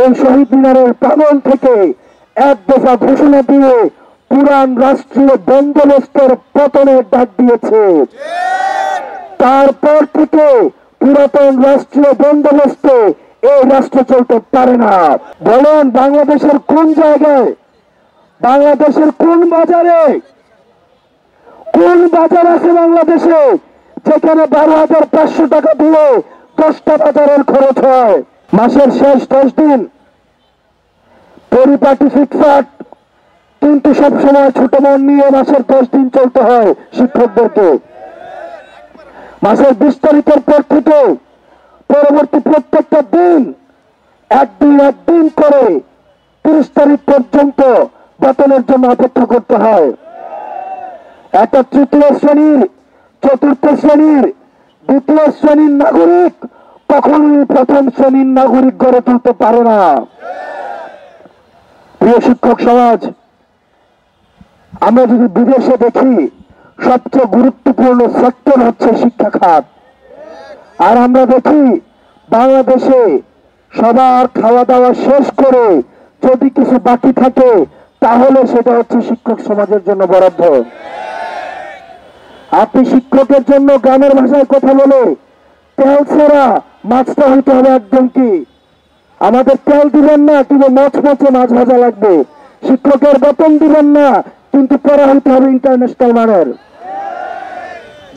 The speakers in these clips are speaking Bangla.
এই শহীদ মিনারের প্রাঙ্গণ থেকে এক দফা ঘোষণা দিয়ে পুরান রাষ্ট্রীয় বন্দোবস্তের পতনের ডাক দিয়েছে। তারপর থেকে পুরাতন রাষ্ট্রীয় বন্দোবস্তে এই রাষ্ট্র চলতে পারে না। বলেন বাংলাদেশের কোন জায়গায়, বাংলাদেশের কোন বাজারে, কোন বাজার আছে বাংলাদেশে যেখানে 12,500 টাকা দিয়ে 10টা বাজারের খরচ হয়? মাসের শেষ 10 দিন পরিপাটি ফিটফাট, কিন্তু সবসময় ছোট মন নিয়ে মাসের 10 দিন চলতে হয় শিক্ষকদেরকে। মাসের 20 তারিখের পর থেকে পরবর্তী প্রত্যেকটা দিন একদিন করে 30 তারিখ পর্যন্ত বেতনের জন্য অপেক্ষা করতে হয়। একটা তৃতীয় শ্রেণীর, চতুর্থ শ্রেণীর, দ্বিতীয় শ্রেণীর নাগরিক কখনোই প্রথম শ্রেণীর নাগরিক গড়ে তুলতে পারে না। প্রিয় শিক্ষক সমাজ, আমরা যদি বিদেশে দেখি সবচেয়ে গুরুত্বপূর্ণ সেক্টর হচ্ছে শিক্ষা খাত, আর আমরা দেখি বাংলাদেশে সবার খাওয়া দাওয়া শেষ করে যদি কিছু বাকি থাকে তাহলে সেটা হচ্ছে শিক্ষক সমাজের জন্য বরাদ্দ। আপনি শিক্ষকের জন্য গ্রামের ভাষায় কথা বলে তেল ছাড়া মাছটা হইতে হবে একদম কি, আমাদের তেল দিবেন না কিন্তু মচমচে মাছ ভাজা লাগবে। শিক্ষকের বেতন দিবেন না কিন্তু পড়া হইতে হবে ইন্টারন্যাশনাল মানের।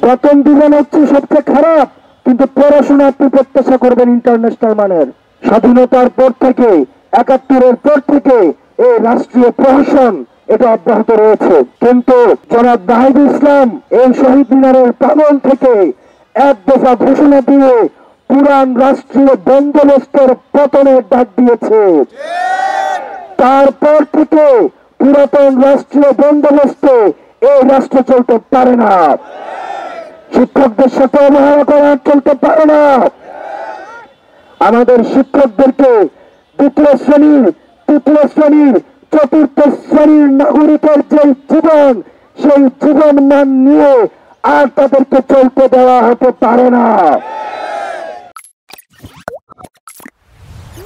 বেতন দিবেন হচ্ছে সবচেয়ে খারাপ, কিন্তু পড়াশোনা আপনি প্রত্যাশা করবেন ইন্টারন্যাশনাল মানের। স্বাধীনতার পর থেকে, 71-এর পর থেকে এই রাষ্ট্রীয় প্রহসন এটা অব্যাহত রয়েছে, কিন্তু জনাব নাহিদ ইসলাম এই শহীদ মিনারের প্রাঙ্গণ থেকে এক দফা ঘোষণা দিয়ে পুরান রাষ্ট্রীয় বন্দোবস্তের পতনের ডাক দিয়েছে। তারপর থেকে পুরাতন রাষ্ট্রীয় বন্দোবস্তে এই রাষ্ট্র চলতে পারে না। শিক্ষকদের সাথে অবহেলা করা চলতে পারে না। আমাদের শিক্ষকদেরকে দ্বিতীয় শ্রেণীর, তৃতীয় শ্রেণীর, চতুর্থ শ্রেণীর নাগরিকের যে জীবন, সেই জীবন মান নিয়ে আর তাদেরকে চলতে দেওয়া হতে পারে না।